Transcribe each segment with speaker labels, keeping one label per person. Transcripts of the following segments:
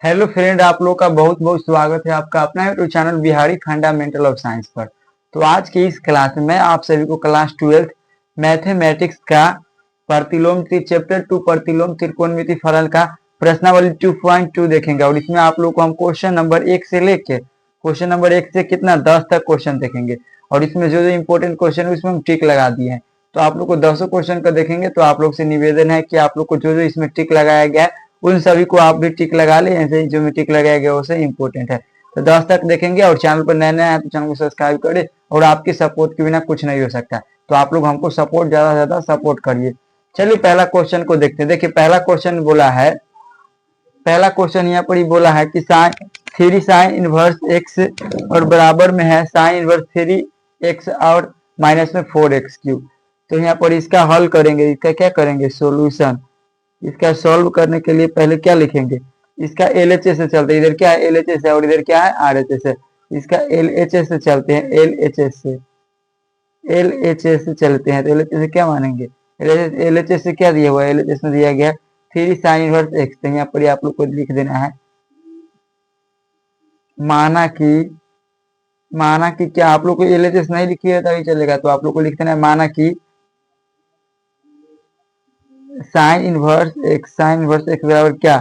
Speaker 1: Hello friend, आप लोग का बहुत बहुत स्वागत है आपका अपना YouTube channel Bihari fundamental of science पर। तो आज की इस क्लास में मैं आप सभी को क्लास 12 मैथमेटिक्स का प्रतिलोम चैप्टर 2 प्रतिलोम त्रिकोणमिति फलन का प्रश्नावली 2.2 देखेंगे। और इसमें आप लोग को हम क्वेश्चन नंबर 1 से लेके क्वेश्चन नंबर 1 से कितना 10 तक क्वेश्चन देखेंगे। और इसमें जो जो इंपॉर्टेंट क्वेश्चन है उसमें हम टिक लगा दिए हैं। तो आप लोग को 10 क्वेश्चन का देखेंगे। तो आप लोग से निवेदन है कि आप लोग को जो जो इसमें टिक लगाया गया है उन सभी को आप भी टिक लगा ले। ऐसे ही जो भी टिक लगाया गया वो इंपॉर्टेंट है। तो 10 तक देखेंगे। और चैनल पर नए नए हैं तो चैनल को सब्सक्राइब करें। और आपकी सपोर्ट के बिना कुछ नहीं हो सकता। तो आप लोग हमको सपोर्ट ज्यादा से ज्यादा सपोर्ट करिए। चलिए पहला क्वेश्चन को देखते हैं। देखिए पहला क्वेश्चन बोला है, पहला क्वेश्चन यहाँ पर ही बोला है कि थ्री साइन इनवर्स एक्स और बराबर में है साइन इनवर्स 3x और माइनस में 4x क्यूब। तो यहाँ पर इसका हल करेंगे। इसका क्या करेंगे, सोल्यूशन। इसका सॉल्व करने के लिए पहले क्या लिखेंगे, इसका LHS से चलते हैं। इधर क्या है, LHS है और इधर क्या है, RHS है। इसका LHS से चलते हैं, LHS से चलते हैं। तो LHS से क्या मानेंगे, LHS से क्या दिया हुआ है, LHS में दिया गया है 3 साइन इनवर्स एक्स। तो यहाँ पर आप लोग को लिख देना है माना कि क्या, आप लोग को LHS नहीं लिखिए तभी चलेगा। तो आप लोग को लिख देना है माना कि साइन इनवर्स एक्स बराबर क्या,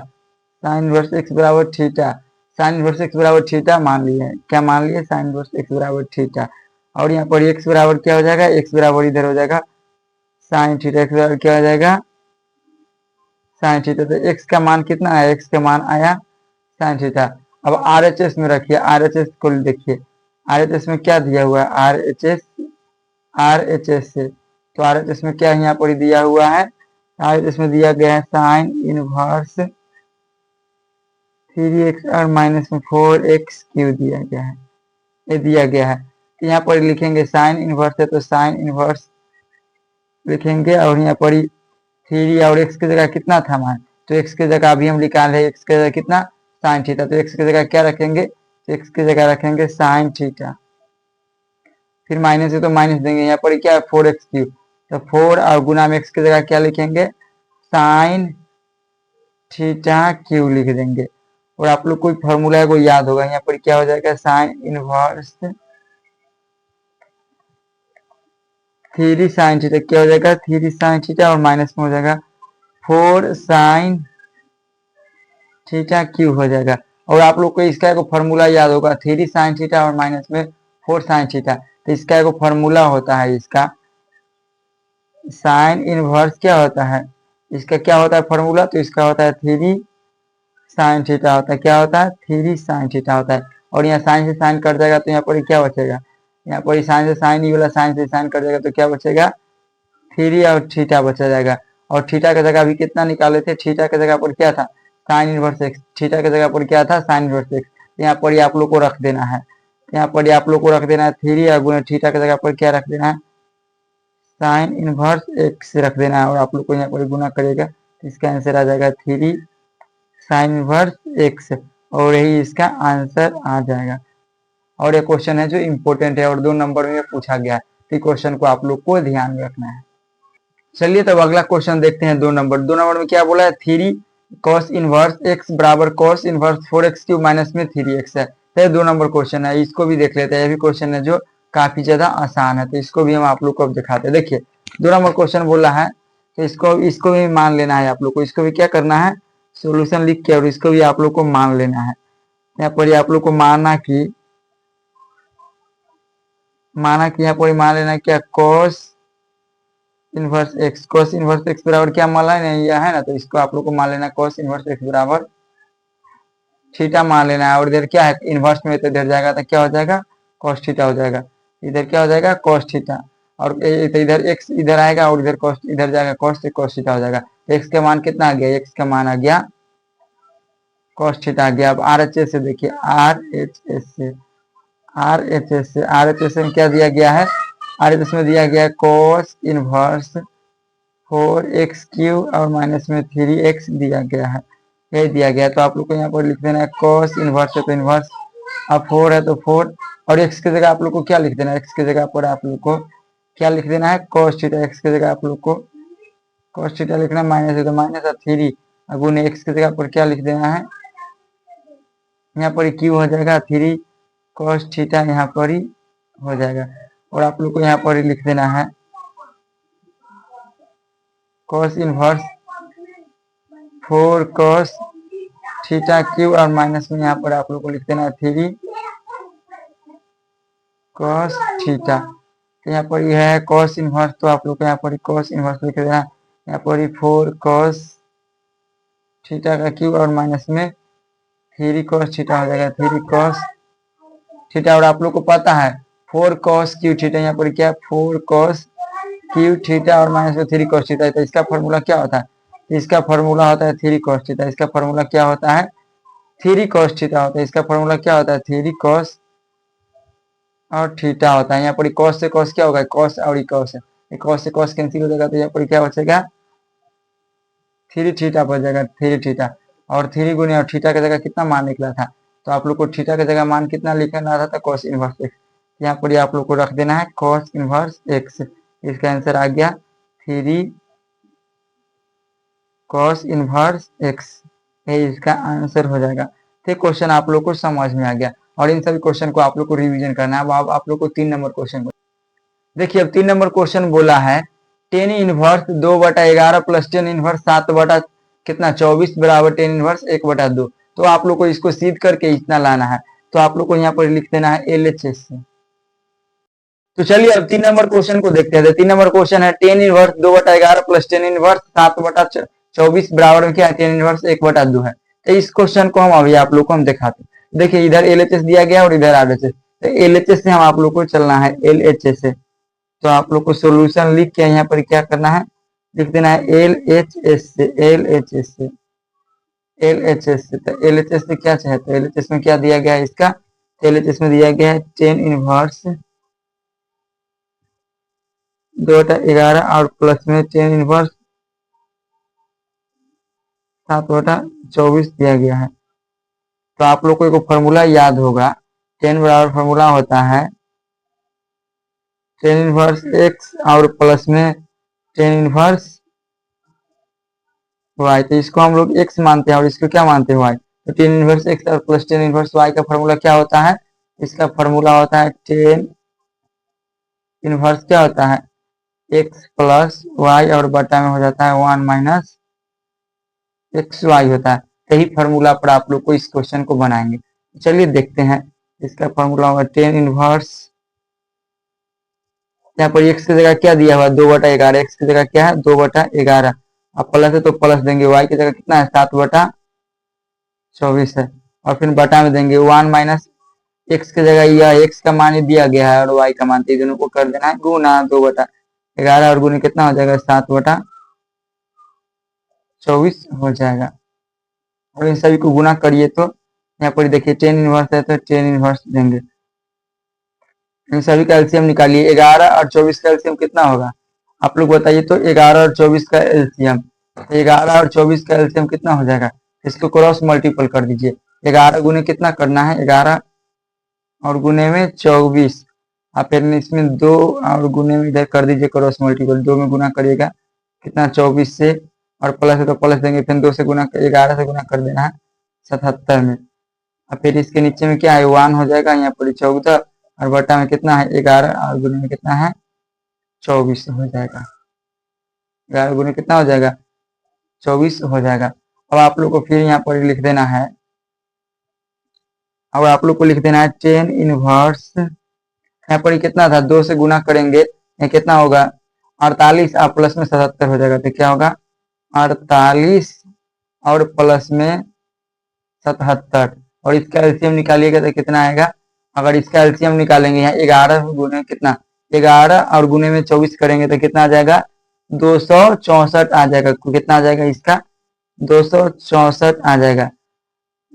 Speaker 1: साइन इनवर्स एक्स बराबर थीटा। साइन इनवर्स एक्स बराबर थीटा मान लिए, क्या मान लिए, साइन इनवर्स एक्स बराबर थीटा। और यहाँ पर एक्स बराबर क्या हो जाएगा, एक्स बराबर इधर हो जाएगा साइन थीटा। एक्स बराबर क्या हो जाएगा, साइन थीटा। तो एक्स का मान कितना आया, एक्स का मान आया साइन थीटा। अब RHS में रखिए, RHS को देखिए, RHS में क्या दिया हुआ है, RHS से। तो RHS में क्या यहाँ पर दिया हुआ है, RHS में दिया गया है साइन इनवर्स 3x और माइनस में 4x क्यूब दिया गया है, ये दिया गया है। तो यहाँ पर लिखेंगे साइन इनवर्स है तो साइन इनवर्स लिखेंगे। और यहाँ पर 3 और x की जगह कितना था मान, तो x की जगह अभी हम निकाले, x की जगह कितना साइन थीटा। तो x की जगह क्या रखेंगे, x की जगह रखेंगे साइन थीटा। फिर माइनस है तो माइनस देंगे, यहाँ पर क्या है 4x क्यूब। तो 4 और गुना में x की जगह क्या लिखेंगे, साइन थीटा क्यूब लिख देंगे। और आप लोग कोई फॉर्मूला को याद होगा, यहाँ पर क्या हो जाएगा, साइन इनवर्स 3 साइन थीटा, क्या हो जाएगा 3 साइन थीटा और माइनस में हो जाएगा 4 साइन थीटा क्यूब हो जाएगा। और आप लोग को इसका एक फॉर्मूला याद होगा, 3 साइन थीटा और माइनस में 4 साइन थीटा। तो इसका एक फॉर्मूला होता है, इसका साइन इनवर्स क्या होता है, इसका क्या होता है फॉर्मूला, तो इसका होता है 3 साइन थीटा होता है, क्या होता है 3 साइन थीटा होता है। और यहाँ साइन से साइन कट जाएगा तो यहाँ पर क्या बचेगा, यहाँ पर साइन से साइन, ये वाला साइन से साइन कट जाएगा तो क्या बचेगा 3 और थीटा बचा जाएगा। और थीटा की जगह अभी कितना निकाले थे, थीटा की जगह पर क्या था साइन इनवर्स एक्स, थीटा की जगह पर क्या था साइन इनवर्स एक्स। यहाँ पर आप लोग को रख देना है, यहाँ पर आप लोग को रख देना है 3 और गुना थीटा की जगह पर क्या रख देना है साइन इनवर्स एक्स रख देना है। और आप लोग को यहाँ पर गुना करेगा तो इसका आंसर आ जाएगा 3 साइन इनवर्स एक्स। और यही इसका आंसर आ जाएगा। और ये क्वेश्चन है जो इम्पोर्टेंट है और 2 नंबर में पूछा गया है। तो क्वेश्चन को आप लोग को ध्यान में रखना है। चलिए तब अगला क्वेश्चन देखते हैं। 2 नंबर में क्या बोला है, 3 cos इनवर्स x बराबर cos inverse 4x cube minus में 3x है। तो ये 2 नंबर क्वेश्चन है, इसको भी देख लेते हैं। ये भी क्वेश्चन है जो काफी ज्यादा आसान है, तो इसको भी हम आप लोग को दिखाते हैं। देखिए 2 नंबर क्वेश्चन बोला है तो इसको भी मान लेना है आप लोग को। इसको भी क्या करना है, सोल्यूशन लिख के और इसको भी आप लोग को मान लेना है। यहाँ पर आप लोग को माना कि यहाँ पर मान लेना क्या, cos इनवर्स एक्स बराबर क्या मान लेना है ना, तो इसको आप लोग को मान लेना cos इनवर्स एक्स बराबर थीटा मान लेना है। और इधर क्या है इनवर्स में, तो इधर जाएगा तो क्या हो जाएगा cos थीटा हो जाएगा। इधर क्या हो जाएगा cos थीटा, और तो इधर x इधर आएगा और इधर cos इधर जाएगा cos, से cos थीटा हो जाएगा। x का मान कितना आ गया, x का मान आ गया cos थीटा आ गया। अब RHS से देखिए, RHS में क्या दिया गया है, RHS में दिया गया है cos इनवर्स 4x क्यूब और माइनस में 3x दिया गया है, यही दिया गया है। तो आप लोग को यहाँ पर लिख देना है cos इनवर्स है तो इनवर्स, अब 4 है तो 4, और x की जगह आप लोग को क्या लिख देना है, x की जगह पर आप लोग को क्या लिख देना है cos थीटा। x की जगह आप लोग को cos थीटा लिखना है, माइनस है तो माइनस, और 3 गुने x की जगह पर क्या लिख देना है यहाँ पर क्यू हो जाएगा 3 cos थीटा यहाँ पर ही हो जाएगा। और आप लोग को यहाँ पर ही लिख देना है cos inverse 4 cos theta Q और माइनस में यहाँ पर आप लोग को लिख देना है 3 cos थीटा। तो यहाँ पर यह है cos इनवर्स, तो आप लोग को यहाँ पर cos इनवर्स लिख देना है। यहाँ पर 4 cos थीटा का क्यू और माइनस में 3 cos थीटा हो जाएगा 3 cos थीटा। और आप लोग को पता है 4 cos क्यू थीटा, यहाँ पर क्या 4 cos क्यू थीटा और माइनस में 3 cos थीटा। तो इसका फॉर्मूला क्या होता है? इसका फॉर्मूला होता है 3 cos थीटा। इसका फॉर्मूला क्या होता है? 3 cos थीटा होता है। इसका फॉर्मूला क्या होता है? 3 cos और थीटा होता है। यहाँ पर cos से cos क्या होगा? cos और cos है, cos से cos कैंसिल हो जाएगा, तो यहाँ पर क्या बचेगा? 3 थीटा बच जाएगा 3 थीटा। और 3 गुने और थीटा की जगह कितना मान निकला था? तो आप लोग को थीटा की जगह मान कितना लिखना था? cos inverse x. यहाँ पर आप लोग को रख देना है cos इनवर्स एक्स। इसका आंसर आ गया 3 cos इनवर्स एक्स। ये इसका आंसर हो जाएगा। तो क्वेश्चन आप लोग को समझ में आ गया, और इन सभी क्वेश्चन को आप लोग को रिवीजन करना है। अब आप लोग को 3 नंबर क्वेश्चन देखिए। अब 3 नंबर क्वेश्चन बोला है tan inverse 2/11 plus tan inverse 7 बटा कितना 24 बराबर टेन इनवर्स 1/2। तो आप लोग को इसको सीध करके इतना लाना है। तो आप लोग को यहाँ पर लिख देना है LHS से। तो चलिए अब 3 नंबर क्वेश्चन को देखते हैं। 3 नंबर क्वेश्चन है tan inverse 2/11 plus tan inverse 7/24 बराबर में क्या है? टेन इनवर्स 1/2 है। तो इस क्वेश्चन को हम अभी आप लोग को हम दिखाते हैं। देखिए इधर LHS दिया गया और इधर RHS। तो LHS से हम आप लोग को चलना है LHS से। तो आप लोग को सॉल्यूशन लिख के यहाँ पर क्या करना है? लिख देना है LHS से। LHS से LHS से। तो LHS से क्या चाहे? तो LHS में क्या दिया गया है इसका? LHS में दिया गया है टेन इनवर्स 2/11 और प्लस में टेन इनवर्स 7/24 दिया गया है। तो आप लोग को एक फॉर्मूला याद होगा, टेन बराबर फॉर्मूला होता है टेन इनवर्स एक्स और प्लस में टेन इनवर्स वाई। तो इसको हम लोग एक्स मानते हैं और इसको क्या मानते हैं? वाई। तो टेन इनवर्स एक्स और प्लस टेन इनवर्स वाई का फॉर्मूला क्या होता है? इसका फॉर्मूला होता है टेन इनवर्स क्या होता है? एक्स प्लस वाई और बटा में हो जाता है 1 माइनस एक्स वाई होता है। यही फॉर्मूला पर आप लोग को इस क्वेश्चन को बनाएंगे। चलिए देखते हैं। इसका फॉर्मूला होगा टेन इनवर्स, यहाँ पर एक्स की जगह क्या दिया हुआ? 2/11। एक्स की जगह क्या है? 2/11। अब प्लस है तो प्लस देंगे। वाई की जगह कितना है? 7/24 है। और फिर बटा में देंगे 1 माइनस एक्स की जगह यह एक्स का मान ही दिया गया है और वाई का मान, दोनों को कर देना है गुना 2/11 और गुना कितना हो जाएगा? 7/24 हो जाएगा। और इन सभी को गुना करिए तो यहाँ पर देखिए टेन इनवर्स है तो टेन इनवर्स देंगे। इन सभी का एलसीएम निकालिए। 11 और 24 का एलसीएम कितना होगा? आप लोग बताइए तो 11 और 24 का एलसीएम, 11 और 24 का एलसीएम कितना हो जाएगा? इसको क्रॉस मल्टीपल कर दीजिए। 11 गुने कितना करना है? 11 और गुने में 24। आप फिर इसमें 2 और गुने में इधर कर दीजिए क्रॉस मल्टीपल। 2 में गुना करिएगा कितना? 24 से, और प्लस है तो प्लस देंगे। फिर 2 से गुना 11 से गुना कर देना है 77 में। और फिर इसके नीचे में क्या है? 1 हो जाएगा। यहाँ पर 14 और बटा में कितना है? 11 और गुने में कितना है? 24 हो जाएगा। 11 गुने कितना हो जाएगा? 24 हो जाएगा। अब आप लोग को फिर यहाँ पर लिख देना है, अब आप लोग को लिख देना है टेन इनवर्स, यहाँ पर कितना था? 2 से गुना करेंगे, ये कितना होगा? 48 और प्लस में 77 हो जाएगा। तो क्या होगा? 48 और प्लस में 77। और इसका एलसीएम निकालिएगा तो कितना आएगा? अगर इसका एलसीएम निकालेंगे, यहाँ 11 गुने कितना? 11 और गुने में 24 करेंगे तो कितना आ जाएगा? 264 आ जाएगा। कितना आ जाएगा इसका? 264 आ जाएगा।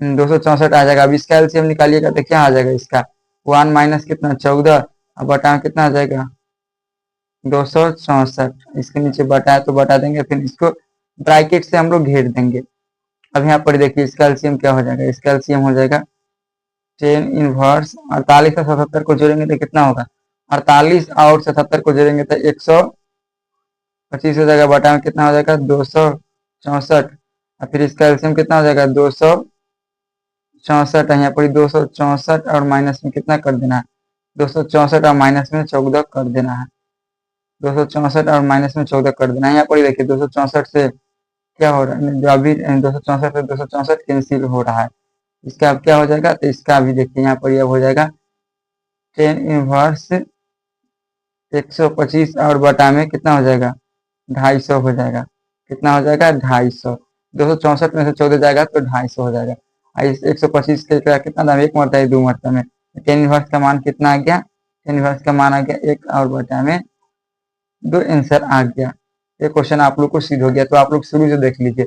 Speaker 1: 264 आ जाएगा। अब इसका एलसीएम निकालिएगा तो क्या आ जाएगा इसका? 1 माइनस कितना? 14 और बटा में कितना आ जाएगा? 264। इसके नीचे बटा है तो बटा देंगे, फिर इसको ब्रैकेट से हम लोग घेर देंगे। अब यहाँ पर देखिए इसका एलसीएम क्या हो जाएगा? इसका एलसीएम हो जाएगा टेन इनवर्स 48 और 77 को जोड़ेंगे तो कितना होगा? 48 और 77 को जोड़ेंगे तो 125 हो जाएगा। बटा में कितना हो जाएगा? 264। और फिर इसका एलसीएम कितना हो जाएगा? 264 64 है, यहाँ पर 264 और माइनस में कितना कर देना है, 264 और माइनस में 14 कर देना है, 264 और माइनस में 14 कर देना है। यहाँ पर देखिए 264 से क्या हो रहा है, जो अभी 264 से 264 कैंसिल हो रहा है, इसका अब क्या हो जाएगा, तो इसका अभी देखिए यहाँ पर यह हो जाएगा 10 इनवर्स 125 और बटा में कितना हो जाएगा, 250 हो जाएगा, कितना हो जाएगा 250, 264 में से 14 जाएगा तो 250 हो जाएगा। इस 125 का कितना दाम, एक मरता है दो मरता में, 10 इनवर्स का मान कितना आ गया, 10 इनवर्स का मान आ गया 1 और बटा में 2 आंसर आ गया। ये क्वेश्चन आप लोग को सिद्ध हो गया, तो आप लोग शुरू से देख लीजिए,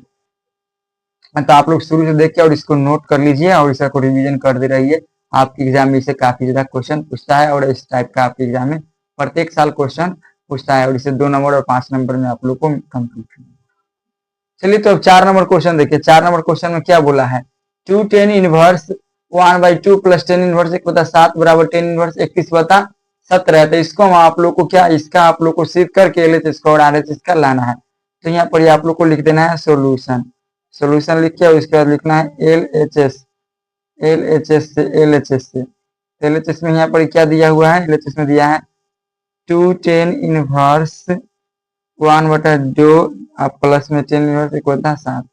Speaker 1: तो आप लोग शुरू से देख के और इसको नोट कर लीजिए और इसका को रिवीजन करते रहिए। आपके एग्जाम में इसे काफी ज्यादा क्वेश्चन पूछता है और इस टाइप का आपके एग्जाम में प्रत्येक साल क्वेश्चन पूछता है और इसे 2 नंबर और 5 नंबर में आप लोग को कंप्लीट है। चलिए तो अब 4 नंबर क्वेश्चन देखिए। 4 नंबर क्वेश्चन में क्या बोला है, 2 10 इनवर्स 1/2 प्लस 10 इनवर्स 1/7 बराबर 10 इनवर्स 21/17 है। तो इसको हम आप लोग को क्या, इसका आप लोग को सिद्ध करके LHS का और RHS का लाना है। तो यहाँ पर आप लोग को लिख देना है सोल्यूशन, सोल्यूशन लिख के उसके बाद लिखना है LHS, LHS से LHS से LHS में यहाँ पर क्या दिया हुआ है, LHS में दिया है 2 10 इनवर्स 1/2 आप प्लस में 10 इनवर्स 1/7,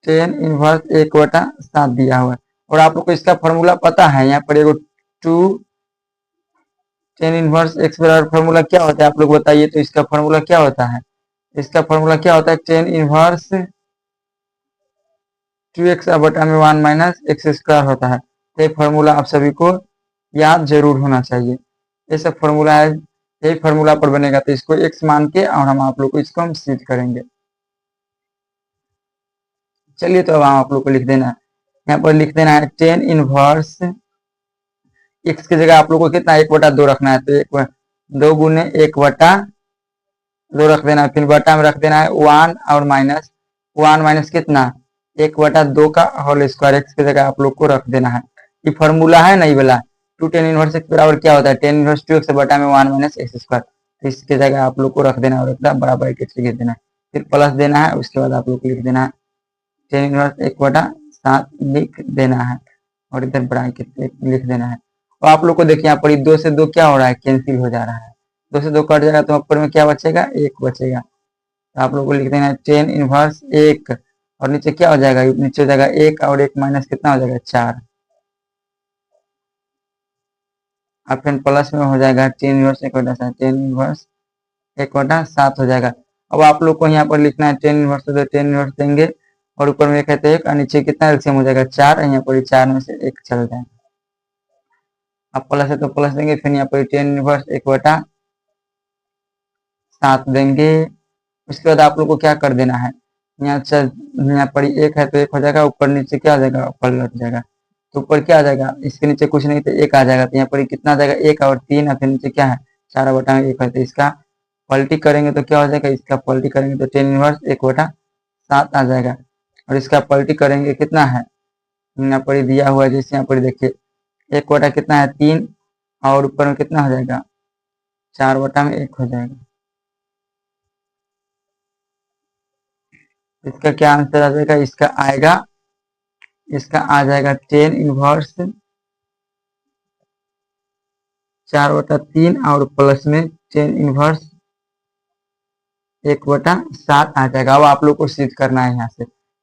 Speaker 1: 10 इनवर्स 1/7 दिया हुआ है। और आप लोग को इसका फॉर्मूला पता है, यहाँ पर एगो 2 10 इनवर्स x बराबर फॉर्मूला क्या होता है आप लोग बताइए, तो इसका फॉर्मूला क्या होता है, इसका फॉर्मूला क्या होता है 10 इनवर्स 2x बटा में 1 माइनस एक्स स्क्वायर होता है। तो ये फॉर्मूला आप सभी को याद जरूर होना चाहिए, ये सब फॉर्मूला है, यही फॉर्मूला पर बनेगा। तो इसको x मान के और हम आप लोग को इसको हम सिद्ध करेंगे। चलिए तो अब आप लोग को लिख देना है, यहाँ पर लिख देना है 10 इनवर्स x की जगह आप लोग को कितना 1/2 रखना है, तो 2 गुने 1/2 रख देना है, फिर बटा में रख देना है 1 और माइनस 1 माइनस कितना 1/2 का होल स्क्वायर, एक्स की जगह आप लोग को रख देना है। ये फॉर्मूला है नहीं वाला 2 10 इनवर्स एक्स बराबर क्या होता है 10 इनवर्स 2x बटा में 1 माइनस एक्स स्क्वायर, तो इसकी जगह आप लोग को रख देना और एकदम बराबर एक्स लिख देना है, फिर प्लस देना है, उसके बाद आप लोग को लिख देना है 10 इनवर्स 1/7 लिख देना है और इधर ब्रैकेट लिख देना है। और आप लोग को देखिए यहाँ पर 2 से 2 क्या हो रहा है, कैंसिल हो जा रहा है, 2 से 2 कट जाएगा तो ऊपर में क्या बचेगा 1 बचेगा। तो आप लोग को लिख देना है 10 इनवर्स 1 और नीचे क्या हो जाएगा, नीचे हो जाएगा 1 और 1 माइनस कितना हो जाएगा 4, और फिर प्लस में हो जाएगा 10 इनवर्स 1/7, 10 इनवर्स 1/7 हो जाएगा। अब आप लोग को यहाँ पर लिखना है 10 इनवर्स, तो 10 इनवर्स देंगे और ऊपर में कहते हैं 1 और नीचे कितना एलसीएम हो जाएगा 4, यहाँ पर 4 में से 1 चल जाएगा। अब प्लस है तो प्लस देंगे, फिर यहाँ पर 10 इनवर्स 1/7 देंगे। उसके बाद आप लोग को क्या कर देना है, यहाँ पर 1 है तो 1 हो जाएगा, ऊपर नीचे क्या आ जाएगा पलट जाएगा, तो ऊपर क्या आ जाएगा इसके नीचे कुछ नहीं तो 1 आ जाएगा, तो यहाँ पर कितना आ जाएगा 1 और 3 और फिर नीचे क्या है 4 बटा 1 है, तो इसका पलटी करेंगे तो क्या हो जाएगा, इसका पलटी करेंगे तो 10 इनवर्स 1/7 आ जाएगा। और इसका पलटी करेंगे कितना है, यहाँ पर दिया हुआ है जैसे यहाँ पर देखिए 1 बटा कितना है 3 और ऊपर में कितना हो जाएगा 4 बटा में 1 हो जाएगा। इसका क्या आंसर आ जाएगा, इसका आ जाएगा 10 इनवर्स 4/3 और प्लस में 10 इनवर्स 1/7 आ जाएगा। अब आप लोग को सिद्ध करना है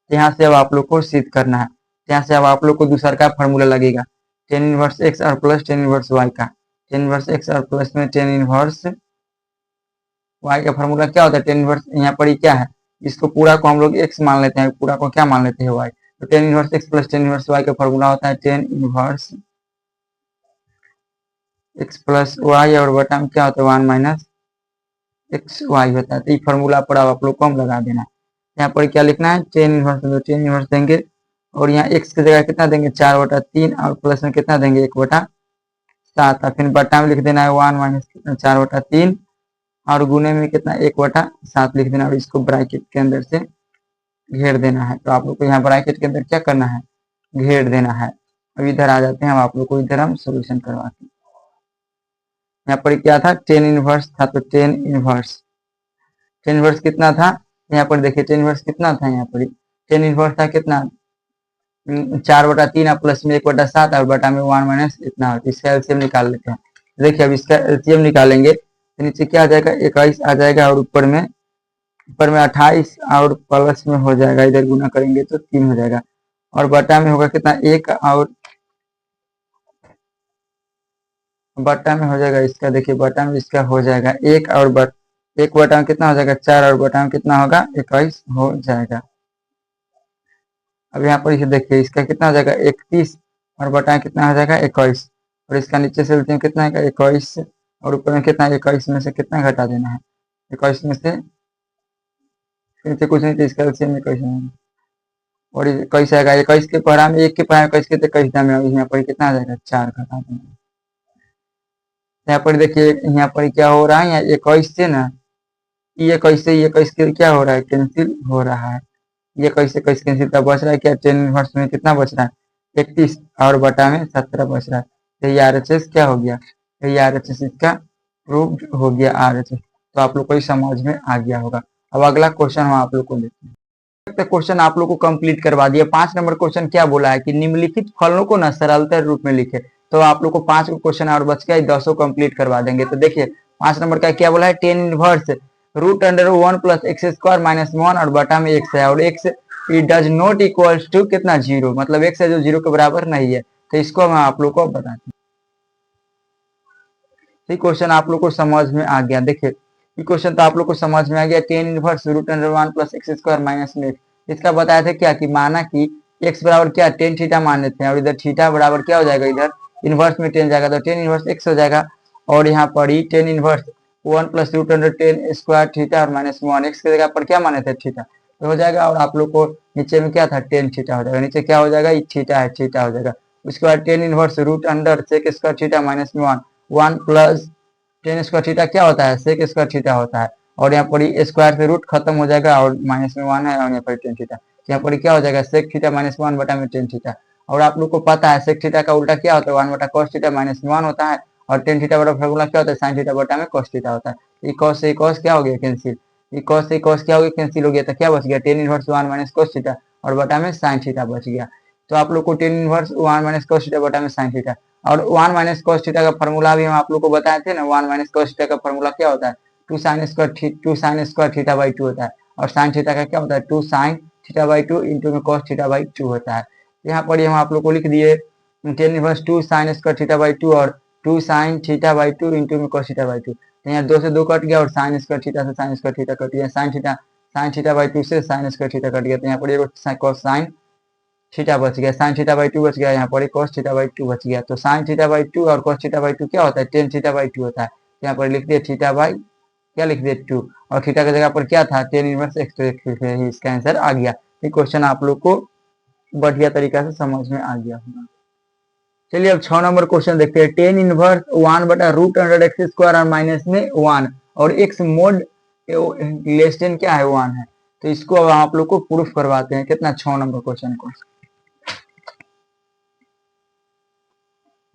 Speaker 1: यहाँ से अब आप लोग को सिद्ध करना है, यहाँ से अब आप लोग को दूसरा का फॉर्मूला लगेगा 10 इनवर्स x और प्लस 10 इनवर्स y का, 10 इनवर्स x और प्लस में 10 इनवर्स y का फॉर्मूला क्या होता है 10 इनवर्स, यहाँ पर क्या है इसको पूरा को हम लोग x मान लेते हैं, पूरा को क्या मान लेते हैं y, तो 10 inverse x plus 10 inverse y का फॉर्मूला होता है 10 इनवर्स x प्लस y और बटा में क्या होता है 1 माइनस एक्स वाई होता है। तो ये फॉर्मूला पर आप लोग को हम लगा देना है, यहाँ पर क्या लिखना है 10 इनवर्स, तो 10 इनवर्स देंगे और यहाँ x की जगह कितना देंगे 4/3 और प्लस में कितना देंगे 1/7 और फिर बटा में लिख देना है 1 माइनस 4/3 और गुने में कितना 1/7 लिख देना और इसको ब्रैकेट के अंदर से घेर देना है। तो आप लोग को यहाँ ब्रैकेट के अंदर क्या करना है घेर देना है। अब इधर आ जाते हैं, हम आप लोग को इधर हम सोल्यूशन करवाते हैं। यहाँ पर क्या था 10 इनवर्स था, तो 10 इनवर्स कितना था यहाँ पर देखिए 10 इनवर्स कितना था, यहाँ पर 10 इनवर्स था कितना 4/3 प्लस में 1/7 और बटा में 1 माइनस इतना हो, इसका एलसीएम निकाल लेते हैं। देखिए अब इसका एलसीएम निकालेंगे तो नीचे क्या आ जाएगा 21 आ जाएगा और ऊपर में 28 और प्लस में हो जाएगा, इधर गुना करेंगे तो 3 हो जाएगा और बटा में होगा कितना 1 और बटा में हो जाएगा इसका, देखिए बटा में इसका हो जाएगा 1 और एक बटा में कितना हो जाएगा 4 और बटा में कितना होगा 21 हो जाएगा। अब यहाँ पर इसे देखिए इसका कितना हो जाएगा 31 और बटा में कितना हो जाएगा 21 और इसका नीचे से लेते हैं कितना आएगा 21 और ऊपर में कितना 21 में से कितना घटा देना है 21 में से नीचे कुछ नहीं तो इसका एलसीएम में 21 है और 21 आएगा 21 के पढ़ा में 1 के पढ़ा 21 के तो 21 दाम में यहाँ पर कितना आ जाएगा 4 घटा देना। यहाँ पर देखिए यहाँ पर क्या हो रहा है यहाँ 21 से ना ये 21 से ये 21 के क्या हो रहा है कैंसिल हो रहा है, ये 21 से 21 कैंसिल तब बच रहा है क्या 10 इनवर्स में कितना बच रहा है 31 और बटा में 17 बच रहा है। तो ये RHS क्या हो गया, ये RHS इसका प्रूव्ड हो गया RHS। तो आप लोग को समझ में आ गया होगा। अब अगला क्वेश्चन हम आप लोग को देखते हैं। क्वेश्चन आप लोग को कंप्लीट करवा दिया। 5 नंबर क्वेश्चन क्या बोला है कि निम्नलिखित फलों को ना सरलतर रूप में लिखे। तो आप लोग को 5 क्वेश्चन और बच गया 10 कंप्लीट करवा देंगे। तो देखिए 5 नंबर का क्या बोला है 10 inverse root under 1 plus x square minus 1 और बटा में x है और x it does not equals to कितना 0, मतलब x है जो 0 के बराबर नहीं है। तो इसको मैं आप लोग को बताते हैं। ये क्वेश्चन आप लोग को समझ में आ गया। देखिए ये क्वेश्चन तो आप लोग को समझ में आ गया 10 inverse root under 1 plus x square minus में x। इसका बताया था क्या कि माना कि x बराबर क्या टेन थीटा मान लेते हैं और इधर थीटा बराबर क्या हो जाएगा इधर इनवर्स में 10 जाएगा तो 10 इनवर्स x हो जाएगा और यहाँ पर ही 10 inverse 1 plus root under 10 square theta और माइनस 1 x की जगह पर क्या माने थे थीटा तो हो जाएगा और आप लोग को नीचे में क्या था 10 थीटा हो जाएगा, नीचे क्या हो जाएगा थीटा है थीटा हो जाएगा। उसके बाद 10 inverse root under sec square theta minus में 1 प्लस 10 स्क्वायर थीटा क्या होता है सेक स्क्वायर थीटा होता है और यहाँ पर स्क्वायर से रूट खत्म हो जाएगा और माइनस में 1 है और यहाँ पर 10 थीटा, यहाँ पर क्या हो जाएगा सेक थीटा माइनस 1 बटा में 10 थीटा। और आप लोग को पता है सेक थीटा का उल्टा क्या होता है 1 बटा कॉस थीटा माइनस 1 होता है और 10 थीटा बटा फॉर्मूला क्या होता है साइन थीटा बटा में कॉस थीटा होता है। ये कॉस से कॉस क्या हो गया कैंसिल, ये कॉस से कॉस क्या हो गया कैंसिल हो गया तो क्या बच गया 10 इनवर्स 1 माइनस कॉस थीटा और बटा में साइन थीटा बच गया। तो आप लोग को 10 इनवर्स 1 माइनस कॉस थीटा बटा में साइन थीटा और 1 माइनस कॉस थीटा का फॉर्मूला भी हम आप लोग को बताए थे ना 1 माइनस कॉस थीटा का फॉर्मूला क्या होता है 2 साइन स्क्वायर थीटा बाई 2 होता है और साइन थीटा का क्या होता है 2 साइन थीटा बाई 2 इंटू में कॉस थीटा बाई 2 होता है। यहाँ पर हम आप लोग को लिख दिए 10 inverse 2 sine square theta by 2 और 2 साइन थीटा बाई 2 इंटू में कॉस थीटा बाई 2। तो यहाँ 2 से 2 कट गया और साइन स्क्वायर थीटा से साइन स्क्वायर थीटा कट गया, साइन थीटा बाई 2 से साइन स्क्वायर थीटा कट गया। तो यहाँ पर एक कॉस साइन थीटा बच गया, साइन थीटा बाई 2 बच गया, यहाँ पर एक कॉस थीटा बाई 2 बच गया। तो साइन थीटा बाई 2 और कॉस थीटा बाई 2 क्या होता है 10 थीटा बाई 2 होता है। यहाँ पर लिख दिए थीटा बाई क्या लिख दिए 2 और थीटा की जगह पर क्या था 10 इनवर्स एक्स, तो इसका आंसर आ गया। ये क्वेश्चन आप लोग को बढ़िया तरीका से समझ में आ गया होगा। चलिए अब 6 नंबर क्वेश्चन देखते हैं 10 इनवर्स 1 बटा रूट अंडर एक्स स्क्वायर और माइनस में 1 और एक्स मोड लेस देन क्या है 1 है। तो इसको अब आप लोग को प्रूफ करवाते हैं कितना 6 नंबर क्वेश्चन को।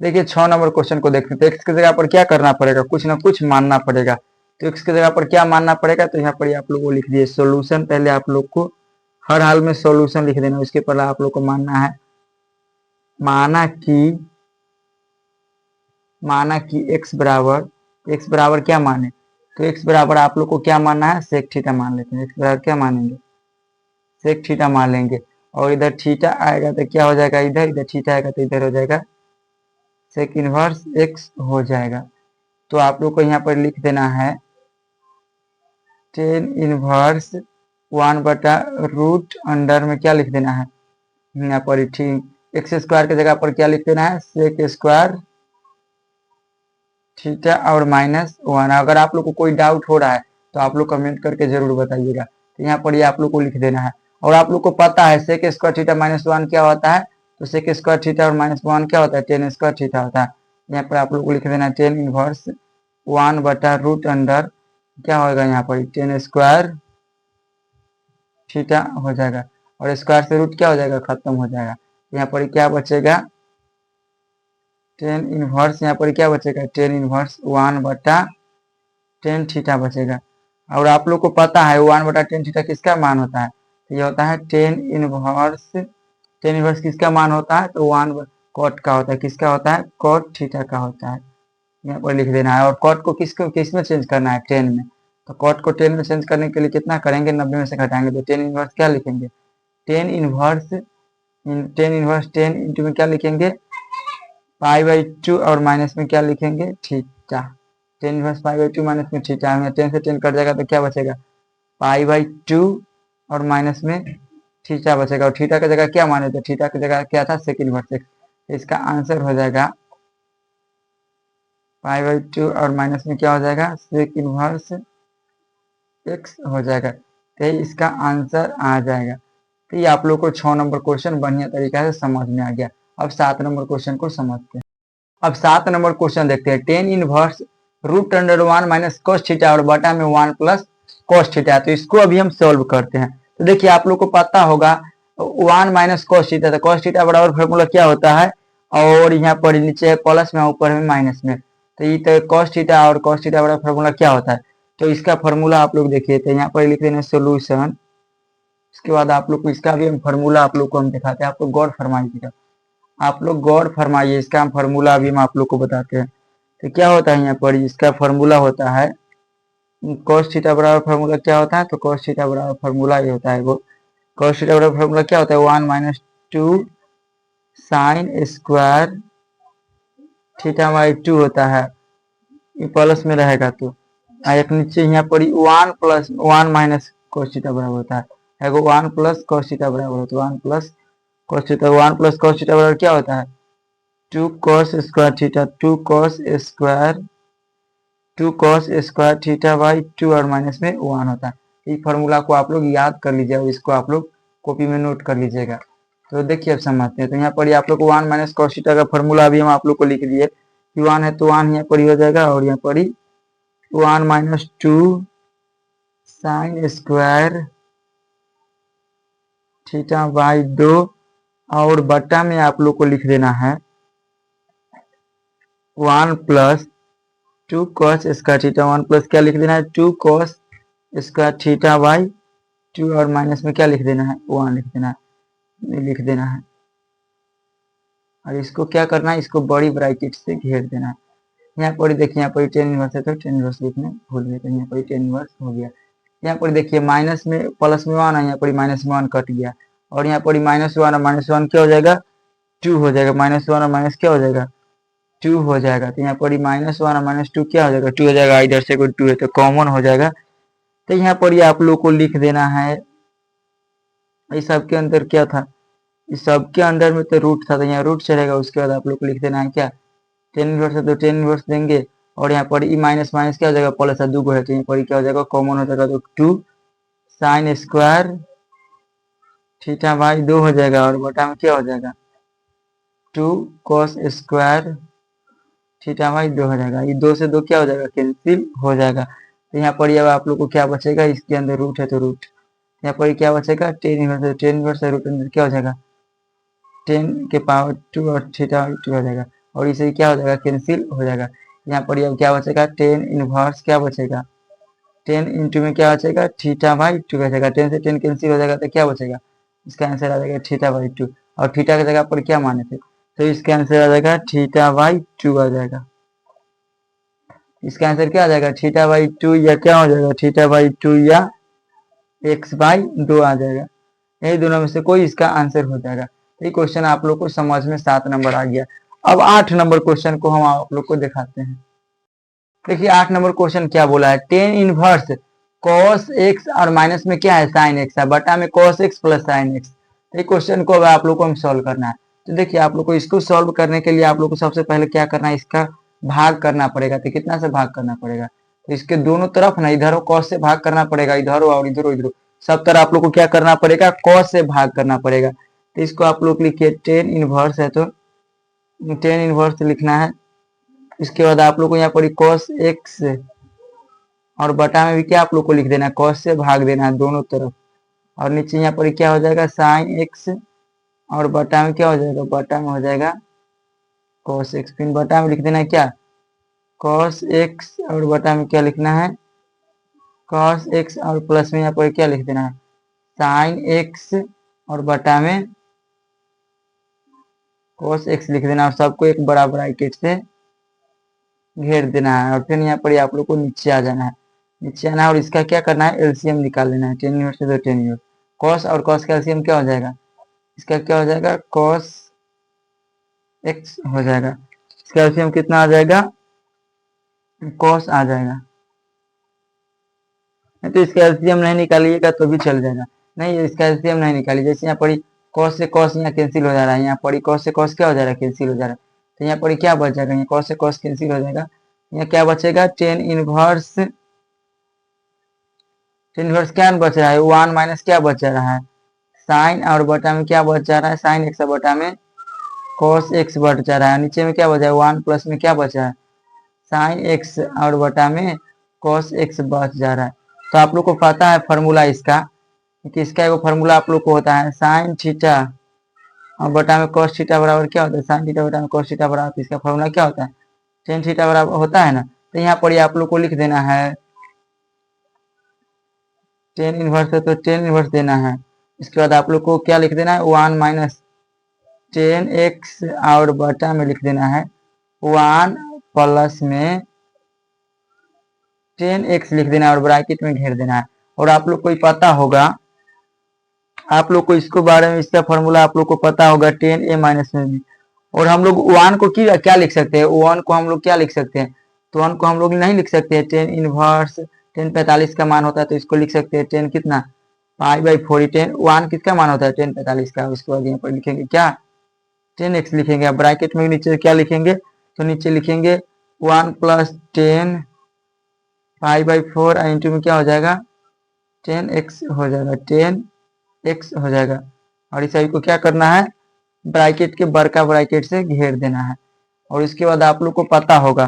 Speaker 1: देखिए 6 नंबर क्वेश्चन को देखते हैं। एक्स की जगह पर क्या करना पड़ेगा कुछ ना कुछ मानना पड़ेगा। तो एक्स की जगह पर क्या मानना पड़ेगा तो यहाँ पर आप लोग को लिख दिए सोल्यूशन, पहले आप लोग को हर हाल में सोल्यूशन लिख देना। उसके पहले आप लोग को मानना है माना कि एक्स बराबर क्या माने तो एक्स बराबर आप लोग को क्या मानना है सेक थीटा मान लेते हैं। एक्स बराबर क्या मानेंगे सेक थीटा मान लेंगे और इधर थीटा आएगा तो क्या हो जाएगा इधर थीटा आएगा तो इधर हो जाएगा सेक इनवर्स एक्स हो जाएगा। तो आप लोग को यहाँ पर लिख देना है 10 इनवर्स 1 बटा रूट अंडर में क्या लिख देना है यहाँ पर एक्स स्क्वायर की जगह पर क्या लिख देना है सेक स्क्वायर थीटा और माइनस 1। अगर आप लोग को कोई डाउट हो रहा है तो आप लोग कमेंट करके जरूर बताइएगा। तो यहाँ पर ये आप लोग को लिख देना है और आप लोग को पता है सेक स्क्वायर थीटा माइनस 1 क्या होता है तो सेक स्क्वायर थीटा और माइनस 1 क्या होता है 10 स्क्वायर थीटा होता है। यहाँ पर आप लोग को लिख देना है 10 इनवर्स 1 बटा रूट अंडर क्या होगा यहाँ पर 10 स्क्वायर थीटा हो जाएगा और स्क्वायर से रूट क्या हो जाएगा खत्म हो जाएगा। यहाँ पर क्या बचेगा 10 इनवर्स यहाँ पर क्या बचेगा 10 इनवर्स 1 बटा 10 थीटा बचेगा। और आप लोग को पता है 1 बटा 10 थीटा किसका मान होता है तो ये होता है 10 इनवर्स टेन इनवर्स किसका मान होता है, तो 1 कॉट का होता है, किसका होता है, कॉट थीटा का होता है। यहाँ पर लिख देना है। और कॉट को किस में चेंज करना है, 10 में। तो कॉट को 10 में चेंज करने के लिए कितना करेंगे, 90 में से घटाएंगे, तो 10 इनवर्स क्या लिखेंगे, 10 इंटू में क्या लिखेंगे, π/2 और माइनस में क्या लिखेंगे, थीटा। 10 इनवर्स π/2 माइनस में थीटा, 10 से 10 कट जाएगा तो क्या बचेगा, π/2 और माइनस में थीटा बचेगा। और थीटा की जगह क्या माने थे, थीटा की जगह क्या था, सेक इनवर्स एक्स। इसका आंसर हो जाएगा π/2 और माइनस में क्या हो जाएगा, सेक इनवर्स एक्स हो जाएगा। तो इसका आंसर आ जाएगा। तो ये आप लोग को 6 नंबर क्वेश्चन बढ़िया तरीका से समझ में आ गया। अब 7 नंबर क्वेश्चन को समझते हैं। अब 7 नंबर क्वेश्चन देखते हैं। 10 इनवर्स √1 माइनस कॉस थीटा और बटा में 1 प्लस कॉस थीटा। तो इसको अभी हम सोल्व करते हैं। तो देखिए आप लोग को पता होगा 1 माइनस कॉस थीटा, तो कॉस थीटा बराबर फॉर्मूला क्या होता है, और यहाँ पर नीचे प्लस में, ऊपर में माइनस में। तो ये तो कॉस थीटा और कॉस थीटा बराबर फॉर्मूला क्या होता है, तो इसका फॉर्मूला आप लोग देखिए। तो यहाँ पर लिख देना सोल्यूशन। इसके बाद आप लोग को इसका भी हम फॉर्मूला आप लोग को हम दिखाते हैं। आप लोग गौर फरमाइएगा, आप लोग गौर फरमाइए। इसका हम फॉर्मूला अभी हम आप लोग को बताते हैं। तो क्या होता है यहाँ पर, इसका फॉर्मूला होता है cos थीटा बराबर फॉर्मूला क्या होता है, तो cos थीटा बराबर फॉर्मूला ये होता है, वो cos थीटा बराबर फॉर्मूला क्या होता है, 1 minus 2 sine square theta by 2 होता है। ये प्लस में रहेगा तो एक नीचे यहाँ पर 1 प्लस 1 माइनस cos थीटा बराबर होता है, 1 प्लस cos थीटा बराबर होता है 1 plus cos theta. 1 plus cos theta बराबर क्या होता है, 2 cos square theta, 2 cos square theta by 2 और माइनस में 1 होता है। इस फॉर्मूला को आप लोग याद कर लीजिए और इसको आप लोग कॉपी में नोट कर लीजिएगा। तो देखिए अब समझते हैं। तो यहाँ पर आप लोग को 1 माइनस cos थीटा का फॉर्मूला अभी हम आप लोग को लिख दिए कि 1 है, तो 1 यहाँ पर हो जाएगा, और यहाँ पर 1 minus 2 sine square theta by 2 और बटा में आप लोग को लिख देना है 1 plus 2 cos square theta. 1 plus क्या लिख देना है, 2 cos स्क्वायर थीटा बाई 2 और माइनस में क्या लिख देना है, 1 लिख देना है। और इसको क्या करना है, इसको बड़ी ब्रैकेट से घेर देना है। यहाँ पर देखिए, यहाँ पर 10 इनवर्स है तो 10 इनवर्स लिखने भूल गए, तो यहाँ पर 10 इनवर्स हो गया। यहाँ पर देखिए माइनस में प्लस में 1 है, यहाँ पर माइनस में 1 कट गया, और यहाँ पर -1 और -1 क्या हो जाएगा, 2 हो जाएगा। -1 और माइनस क्या हो जाएगा, 2 हो जाएगा। तो यहाँ पर -1 और -2 क्या हो जाएगा, 2 हो जाएगा। इधर से कोई 2 है तो कॉमन हो जाएगा। तो यहाँ पर ये आप लोग को लिख देना है, इस सब के अंदर क्या था, इस सब के अंदर में तो रूट था, तो यहाँ रूट चलेगा। उसके बाद आप लोग को लिख देना है क्या, 10 इनवर्स है तो 10 इनवर्स देंगे, और यहाँ पर माइनस माइनस क्या हो जाएगा, प्लस है, 2 है, तो यहाँ पर क्या हो जाएगा, कॉमन हो जाएगा। तो 2 साइन स्क्वायर थीटा बाई 2 हो जाएगा, और बटा में क्या हो जाएगा, 2 cos स्क्वायर थीटा बाई 2 हो जाएगा। ये 2 से 2 क्या हो जाएगा, कैंसिल हो जाएगा। तो यहाँ पर अब आप लोग को क्या बचेगा, इसके अंदर रूट है तो रूट, यहाँ पर क्या बचेगा, 10 इनवर्स है, 10 इनवर्स है, रूट अंदर क्या हो जाएगा, 10 के पावर 2 और थीटा 2 हो जाएगा, और इसे क्या हो जाएगा, कैंसिल हो जाएगा। यहाँ पर अब क्या बचेगा, 10 इनवर्स क्या बचेगा, 10 इंटू में क्या बचेगा, थीटा बाई 2 बचेगा। 10 से 10 कैंसिल हो जाएगा तो क्या बचेगा, इसका आंसर आ जाएगा थीटा बाई 2, और थीटा की जगह पर क्या माने थे, तो इसका आंसर आ जाएगा थीटा बाई 2 आ जाएगा। इसका आंसर क्या आ जाएगा, थीटा बाई 2 या क्या हो जाएगा, थीटा बाई 2 या x बाई 2 आ जाएगा। यही दोनों में से कोई इसका आंसर हो जाएगा। ये क्वेश्चन आप लोग को समझ में 7 नंबर आ गया। अब 8 नंबर क्वेश्चन को हम आप लोग को दिखाते हैं। देखिए 8 नंबर क्वेश्चन क्या बोला है, 10 इनवर्स cos x और माइनस में क्या है, sin x है, बटा में cos x plus sin x। ये क्वेश्चन को अब आप लोग को हम सॉल्व करना है। तो देखिए आप लोग को इसको सॉल्व करने के लिए आप लोग को सबसे पहले क्या करना है, इसका भाग करना पड़ेगा। तो कितना से भाग करना पड़ेगा, तो इसके दोनों तरफ ना, इधर cos से भाग करना पड़ेगा, इधर और इधर सब तरह आप लोग को क्या करना पड़ेगा, cos से भाग करना पड़ेगा। तो इसको आप लोग लिखिए 10 इनवर्स है तो 10 इनवर्स लिखना है। इसके बाद आप लोग को यहाँ पर cos x और बटा में भी क्या आप लोग को लिख देना है, cos से भाग देना है दोनों तरफ, और नीचे यहाँ पर क्या हो जाएगा, sin x और बटा में क्या हो जाएगा, बटा में हो जाएगा cos x। फिर बटा में लिख देना है क्या, cos x और बटा में क्या लिखना है, cos x और प्लस में यहाँ पर क्या लिख देना है, sin x और बटा में cos x लिख देना और सबको एक बड़ा ब्रैकेट से घेर देना है। और फिर यहाँ पर आप लोग को नीचे आ जाना है, नीचे आना है और इसका क्या करना है, एलसीएम निकाल लेना है। टेन इनवर्स से तो टेन इनवर्स, कॉस और कॉस का एलसीएम क्या हो जाएगा, इसका क्या हो जाएगा, कॉस एक्स हो जाएगा। इसका एलसीएम कितना आ जाएगा, कॉस आ जाएगा। तो इसका एलसीएम नहीं निकालिएगा तो भी चल जाएगा, नहीं इसका एलसीएम नहीं निकालिए। जैसे यहाँ पर कॉस से कॉस यहाँ कैंसिल हो जा रहा है, यहाँ पर कॉस से कॉस क्या हो जा रहा है, कैंसिल हो जा रहा है। तो यहाँ पर क्या बच जाएगा, यहाँ कॉस से कॉस कैंसिल हो जाएगा, यहाँ क्या बचेगा, टेन इनवर्स क्या बच रहा है, वन माइनस क्या बच रहा है, साइन, और बटा में क्या बच जा रहा है, साइन एक्स, बटा में कॉस एक्स बच जा रहा है। नीचे में क्या बचा है, वन प्लस में क्या बचा है, साइन एक्स, और बटा में कॉस एक्स बच जा रहा है। तो आप लोग को पता है फॉर्मूला इसका, कि इसका एगो फॉर्मूला आप लोग को होता है साइन थीटा और बटा में कॉस थीटा बराबर क्या होता है, साइन थीटा बटा में कॉस थीटा बराबर, तो इसका फॉर्मूला क्या होता है, टेन थीटा बराबर होता है ना। तो यहाँ पर आप लोग को लिख देना है टेन इनवर्स है तो टेन इनवर्स देना है। इसके बाद आप लोग को क्या लिख देना है, वन माइनस टेन एक्स, और बटा में लिख देना है वन प्लस में टेन एक्स लिख देना है और ब्रैकेट में घेर देना है। और आप लोग को पता होगा, आप लोग को इसको बारे में, इसका फॉर्मूला आप लोग को पता होगा, टेन ए माइनस में बी। और हम लोग वन को क्या लिख सकते हैं, वन को हम लोग क्या लिख सकते हैं, तो वन को हम लोग नहीं लिख सकते हैं, टेन इनवर्स, टेन 45 का मान होता है तो इसको लिख सकते हैं टेन कितना, पाई बाई 4। टेन वन किसका मान होता है, टेन 45 का। उसके बाद यहाँ पर लिखेंगे क्या, टेन एक्स लिखेंगे। अब ब्रैकेट में नीचे क्या लिखेंगे, तो नीचे लिखेंगे one plus ten pi by 4 into में क्या हो जाएगा, टेन एक्स हो जाएगा, टेन एक्स हो जाएगा। और इस सभी को क्या करना है, ब्रैकेट के बड़का ब्रैकेट से घेर देना है। और इसके बाद आप लोग को पता होगा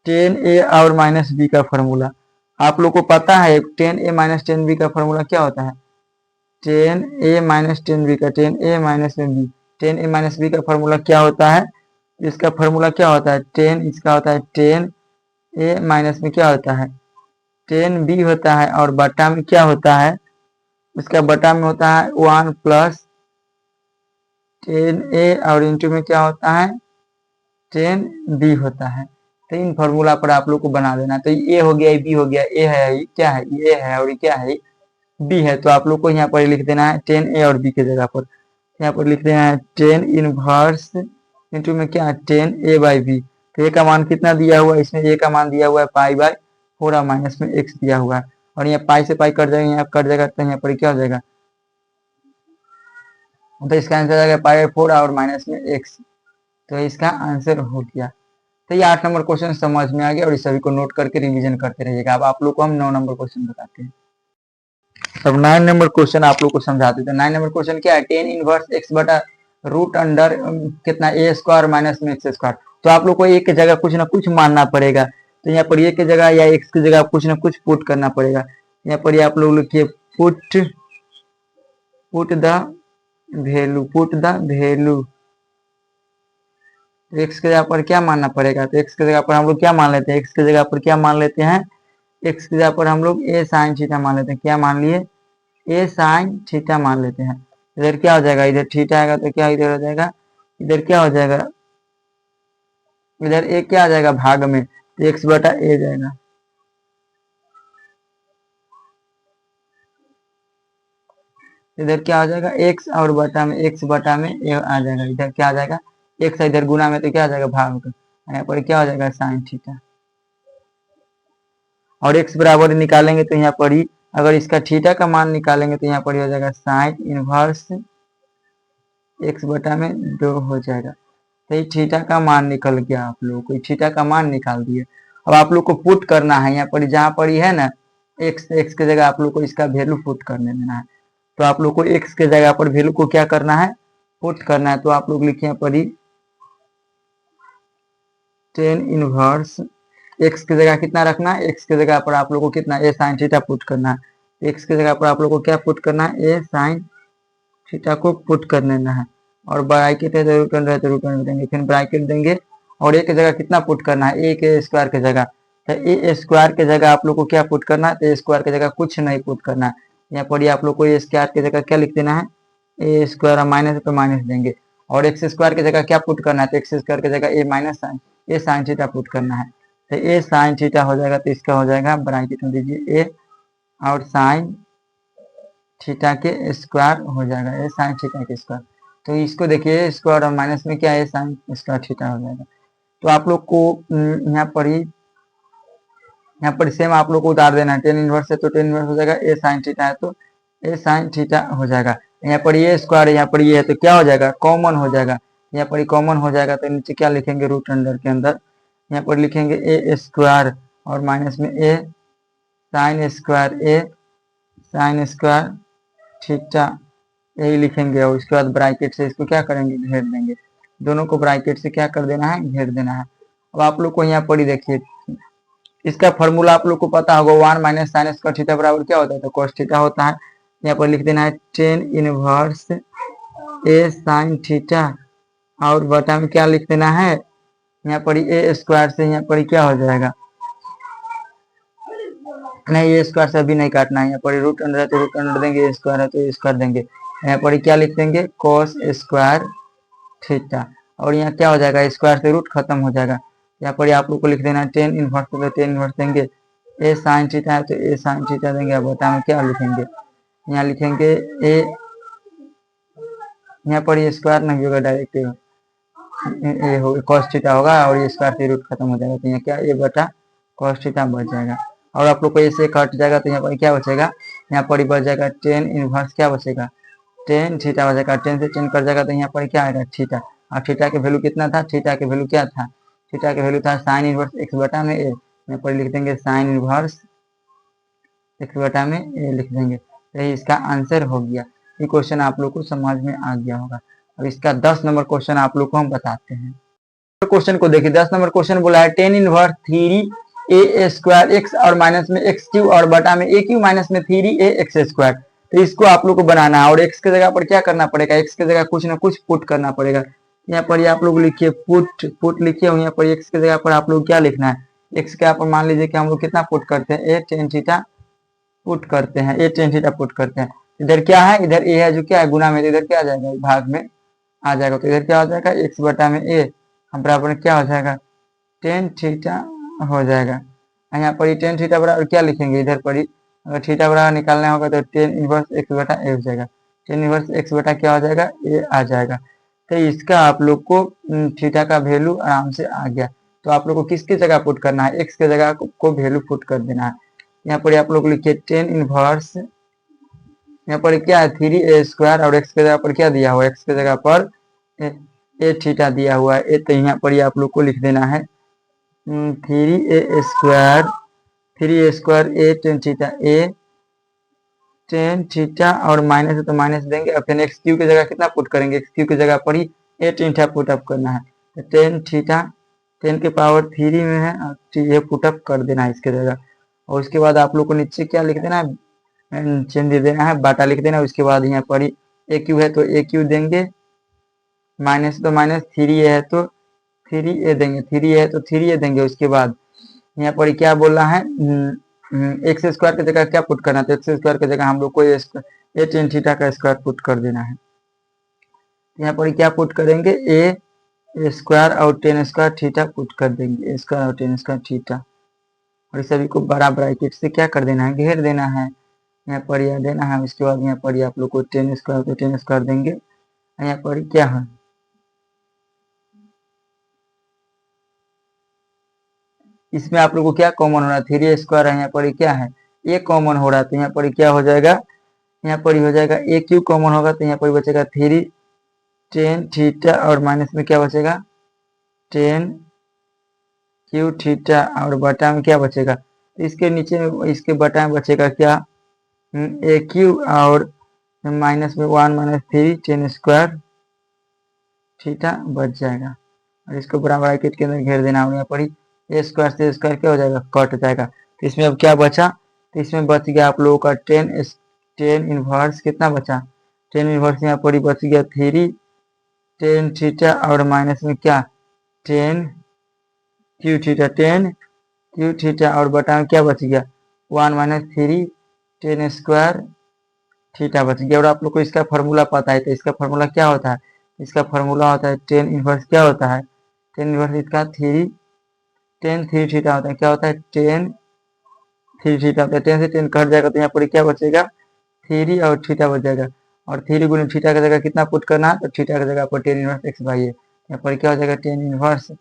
Speaker 1: टेन ए और माइनस बी का फॉर्मूला, आप लोग को पता है टेन ए माइनस टेन बी का फॉर्मूला क्या होता है, टेन ए माइनस टेन बी का, टेन ए माइनस में बी, टेन ए माइनस बी का फॉर्मूला क्या होता है, इसका फॉर्मूला क्या होता है, टेन, इसका होता है टेन ए माइनस में क्या होता है, टेन बी होता है, और बटा में क्या होता है, उसका बटा में होता है वन प्लस टेन ए, और इंटू में क्या होता है, टेन बी होता है। तो इन फॉर्मूला पर आप लोग को बना देना। तो ए हो गया, बी हो गया, ए है, क्या है, ए है, और क्या है, बी है। तो आप लोग को यहाँ पर लिख देना है टेन ए और बी के जगह पर, यहाँ पर लिख देना है टेन इनवर्स इंटू में क्या है, टेन ए बाई बी। तो ए का मान कितना दिया हुआ है, इसमें ए का मान दिया हुआ है पाई बाई 4 और माइनस में एक्स दिया हुआ है। और यहाँ पाई से पाई कट जाएगा, यहाँ कट जाएगा, तो यहाँ पर क्या हो जाएगा, तो इसका आंसर आ गया पाई बाई 4 और माइनस में एक्स। तो इसका आंसर हो गया। तो ये 8 नंबर क्वेश्चन समझ में आ गया, और इस सभी को नोट करके रिवीजन करते रहिएगा। अब आप लोग को हम 9 नंबर क्वेश्चन बताते हैं। अब 9 नंबर क्वेश्चन आप लोग को समझाते थे। 9 नंबर क्वेश्चन क्या है, टेन इनवर्स एक्स बटा रूट अंडर कितना ए स्क्वायर माइनस में एक्स स्क्वायर। तो आप लोग को एक जगह कुछ ना कुछ मानना पड़ेगा। तो यहाँ पर ए की जगह या एक्स की जगह कुछ ना कुछ पुट करना पड़ेगा। यहाँ पर आप लोग लिखिए पुट द वैल्यू। एक्स के जगह पर क्या मानना पड़ेगा, तो एक्स की जगह पर हम लोग क्या मान लेते हैं, एक्स की जगह पर क्या मान लेते हैं, एक्स की जगह पर हम लोग ए साइन थीटा मान लेते हैं। क्या मान लिए, ए साइन थीटा मान लेते हैं। इधर क्या हो जाएगा, इधर थीटा आएगा तो क्या इधर हो जाएगा, इधर क्या हो जाएगा, इधर ए क्या आ जाएगा भाग में, तो एक्स बटा ए जाएगा। इधर क्या हो जाएगा, एक्स और बटा में एक्स बटा में ए आ जाएगा। इधर क्या आ जाएगा, एक्स इधर गुना में तो क्या आ जाएगा भाग में, यहाँ पर क्या हो जाएगा साइन थीटा। और एक्स बराबर निकालेंगे तो यहाँ पर ही, अगर इसका थीटा का मान निकालेंगे तो यहाँ पर हो जाएगा साइन इनवर्स एक्स बटा में 2 हो जाएगा। तो ये थीटा का मान निकल गया, आप लोगों को थीटा का मान निकाल दिए। अब आप लोग को पुट करना है यहाँ पर, जहाँ पर ही है ना एक्स, एक्स की जगह आप लोग को इसका वैल्यू पुट करने देना है। तो आप लोग को एक्स के जगह पर वैल्यू को क्या करना है, पुट करना है। तो आप लोग लिखिए यहाँ पर ही टेन इनवर्स एक्स की जगह कितना रखना है, एक्स की जगह पर आप लोग को कितना ए साइन थीटा पुट करना है। एक्स की जगह पर आप लोग को क्या पुट करना है, ए साइन थीटा को पुट कर देना है। और ब्रैकेट है तो रूट अंडर है तो रूट अंडर देंगे, फिर ब्रैकेट देंगे। और ए की जगह कितना पुट करना है, ए के स्क्वायर की जगह। तो ए स्क्वायर की जगह आप लोग को क्या पुट करना है, तो ए स्क्वायर की जगह कुछ नहीं पुट करना है। यहाँ पर आप लोग को ए स्क्वायर की जगह क्या लिख देना है, ए स्क्वायर और माइनस पे माइनस देंगे। और एक्स स्क्वायर की जगह क्या पुट करना है, तो एक्स स्क्वायर की जगह ए माइनस साइन ए साइन थीटा पुट करना है, तो ए साइन थीटा हो जाएगा, तो इसका हो जाएगा ब्रैकेट में दीजिए ए और साइन थीटा के स्क्वायर हो जाएगा, ए साइन थीटा के स्क्वायर। तो इसको देखिए स्क्वायर और माइनस में क्या है, साइन स्क्वायर थीटा हो जाएगा। तो आप लोग को यहाँ पर सेम आप लोग को उतार देना है, टेन इनवर्स है तो टेन इनवर्स हो जाएगा, ए साइन थीटा है तो ए साइन थीटा हो जाएगा। यहाँ पर ये स्क्वायर है, यहाँ पर ये है, तो क्या हो जाएगा, कॉमन हो जाएगा। यहाँ पर कॉमन हो जाएगा तो नीचे क्या लिखेंगे, रूट अंडर के अंदर यहाँ पर लिखेंगे ए स्क्वायर और माइनस में ए साइन स्क्वायर थीटा, यही लिखेंगे। और उसके बाद ब्रैकेट से इसको क्या करेंगे, घेर देंगे। दोनों को ब्रैकेट से क्या कर देना है, घेर देना है। अब आप लोग को यहाँ पर ही देखिए, इसका फॉर्मूला आप लोग को पता होगा, 1 माइनस साइन स्क्वायर थीटा बराबर क्या होता है, तो कॉस थीटा होता है। यहाँ पर लिख देना है टेन इनवर्स ए साइन थीटा और बटा में क्या लिख देना है, यहाँ पर ए स्क्वायर से यहाँ पर क्या हो जाएगा, नहीं ए स्क्वायर से अभी नहीं काटना है, यहाँ पर रूट अंडर है तो रूट अंडर देंगे, ए स्क्वायर है तो ए स्क्वायर देंगे। यहाँ पर क्या लिख देंगे, कॉस स्क्वायर थीटा, और यहाँ क्या हो जाएगा, स्क्वायर से रूट खत्म हो जाएगा। यहाँ पर आप लोग को लिख देना है टेन इनवर्स, तो टेन इनवर्स देंगे, ए साइन थीटा है तो ए साइन थीटा देंगे। अब बता में क्या लिखेंगे, यहाँ लिखेंगे ए, यहाँ पर ये स्क्वायर नहीं होगा, डायरेक्ट ए हो कॉस थीटा होगा और ये स्क्वायर से रूट खत्म हो जाएगा, तो यहाँ क्या ए बटा कॉस थीटा बच जाएगा। और आप लोग को ऐसे कट जाएगा तो यहाँ पर क्या बचेगा, यहाँ पर बच जाएगा टेन इनवर्स क्या बचेगा, टेन थीटा बचेगा, टेन से टेन कट जाएगा तो यहाँ पर क्या आएगा थीटा। और थीटा के वैल्यू कितना था, थीटा के वैल्यू क्या था, थीटा के वैल्यू था साइन इनवर्स एक्स बटा में ए, यहाँ पर लिख देंगे साइन इनवर्स एक्स बटा में ए लिख देंगे। तो इसका आंसर हो गया। ये क्वेश्चन आप लोग को समझ में आ गया होगा। अब इसका 10 नंबर क्वेश्चन आप लोग को हम बताते हैं। क्वेश्चन को देखिए, 10 नंबर क्वेश्चन बोला है टेन इनवर्स थ्री ए स्क्वायर एक्स और माइनस में एक्स क्यू और बटा में ए क्यू माइनस में थ्री ए एक्स स्क्वायर। तो इसको आप लोग को बनाना है और एक्स के जगह पर क्या करना पड़ेगा, एक्स के जगह कुछ ना कुछ पुट करना पड़ेगा। यहाँ पर आप लोग लिखिए पुट लिखिए, यहाँ पर एक्स के जगह पर आप लोग क्या लिखना है, एक्स के यहाँ पर मान लीजिए कि हम लोग कितना पुट करते हैं, ए टेन थीटा पुट करते हैं, ए टेन थीटा पुट करते हैं। इधर क्या है, इधर ए है जो क्या है गुना में, तो इधर क्या आ जाएगा, भाग में आ जाएगा। तो इधर क्या हो जाएगा, एक्स बटा में ए हम बराबर में क्या हो जाएगा, टेन थीटा हो जाएगा। यहाँ पर टेन थीटा बराबर क्या लिखेंगे, इधर पर ही अगर थीटा बराबर निकालना होगा तो टेन इनवर्स एक्स बटा ए हो जाएगा, टेन इनवर्स एक्स बटा क्या हो जाएगा, ए आ जाएगा। तो इसका आप लोग को थीटा का वैल्यू आराम से आ गया। तो आप लोग को किसकी जगह पुट करना है, एक्स के जगह को वैल्यू पुट कर देना है। यहाँ पर आप लोग लिखिए टेन इनवर्स, यहाँ पर क्या है थ्री ए स्क्वायर और एक्स के जगह पर क्या दिया हुआ, एक्स के जगह पर ए थीटा दिया हुआ है। तो यहाँ पर आप लोग को लिख देना है थ्री ए स्क्वायर ए टेन थीटा, ए टेन थीटा और माइनस है तो माइनस देंगे। और फिर एक्स क्यू की जगह कितना पुट करेंगे, एक्स क्यू की जगह पर ही ए टेन थीटा पुट अप करना है। तो टेन थीटा टेन के पावर थ्री में है और ये पुट अप कर देना है इसके जगह। और उसके बाद आप लोग को नीचे क्या लिख देना है, चेंज दे देना है, बाटा लिख देना है। उसके बाद यहाँ पर ही ए क्यू है तो ए क्यू देंगे, माइनस तो माइनस, थ्री ए है तो थ्री ए देंगे, थ्री ए है तो थ्री ए देंगे। उसके बाद यहाँ पर क्या बोल रहा है, एक्स स्क्वायर की जगह क्या पुट करना है, तो एक्स स्क्वायर की जगह हम लोग को ए टेन थीटा का स्क्वायर पुट कर देना है। यहाँ पर क्या पुट करेंगे, ए स्क्वायर और टेन स्क्वायर थीटा पुट कर देंगे, ए स्क्वायर और टेन स्क्वायर थीटा। और सभी को बड़ा ब्रैकेट से क्या कर देना है, घेर देना है। यहाँ पर यह देना है। उसके बाद यहाँ पर आप लोग को टेन स्क्वायर तो टेन स्क्वायर देंगे। यहाँ पर क्या है, इसमें आप लोग को क्या कॉमन हो रहा है, थ्री स्क्वायर है, यहाँ पर क्या है ए कॉमन हो रहा है। तो यहाँ पर क्या हो जाएगा, यहाँ पर हो जाएगा ए क्यू कॉमन होगा तो यहाँ पर बचेगा थ्री टेन थीटा और माइनस में क्या बचेगा, टेन क्यू थीटा और बटा में क्या बचेगा, तो इसके नीचे इसके बटा में बचेगा क्या, ए क्यू और माइनस में one minus three ten square theta बच जाएगा। और इसको बराबर ब्रैकेट के अंदर घेर देना। और यहाँ पर ए स्क्वायर से स्क्वायर क्या हो जाएगा, कट जाएगा। तो इसमें अब क्या बचा, तो इसमें बच गया आप लोगों का टेन इनवर्स कितना बचा, टेन इनवर्स यहाँ पर बच गया थ्री टेन थीटा और माइनस में क्या ten Q theta, ten Q theta और बटा में क्या बच गया one minus three ten square theta बच गया। और आप लोग को इसका फॉर्मूला पता है, तो इसका फॉर्मूला क्या होता है, इसका फॉर्मूला होता है टेन इनवर्स, क्या होता है टेन इनवर्स इसका टेन थ्री थीटा होता है। क्या होता है टेन थ्री थीटा होता है। 10 से 10 कट जाएगा तो यहाँ पर क्या बचेगा थ्री और थीटा बच जाएगा। और थ्री गुने थीटा की जगह कितना पुट करना है तो थीटा की जगह आपको टेन इनवर्स एक्स बाई ए, यहाँ पर क्या हो जाएगा टेन इनवर्स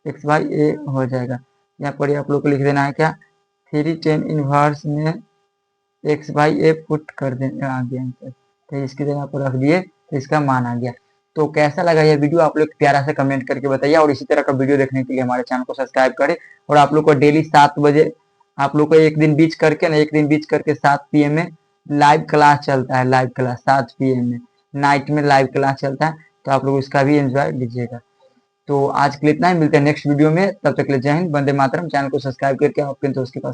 Speaker 1: एक्स बाई ए हो जाएगा। यहाँ पर आप लोग को लिख देना है क्या थ्री टेन इनवर्स में एक्स बाई ए पुट कर देना आ गया आंसर। तो इसकी जगह पर रख दिए तो इसका मान आ गया। तो कैसा लगा ये वीडियो आप लोग प्यारा से कमेंट करके बताइए, और इसी तरह का वीडियो देखने के लिए हमारे चैनल को सब्सक्राइब करें। और आप लोग को डेली 7 बजे आप लोग को एक दिन बीच करके 7 PM में लाइव क्लास चलता है। लाइव क्लास 7 PM में नाइट में लाइव क्लास चलता है, तो आप लोग उसका भी एंजॉय लीजिएगा। तो आज के लिए इतना ही, मिलते हैं नेक्स्ट वीडियो में। तब तक के लिए जय हिंद, वंदे मातरम। चैनल को सब्सक्राइब करके अपने दोस्त के पास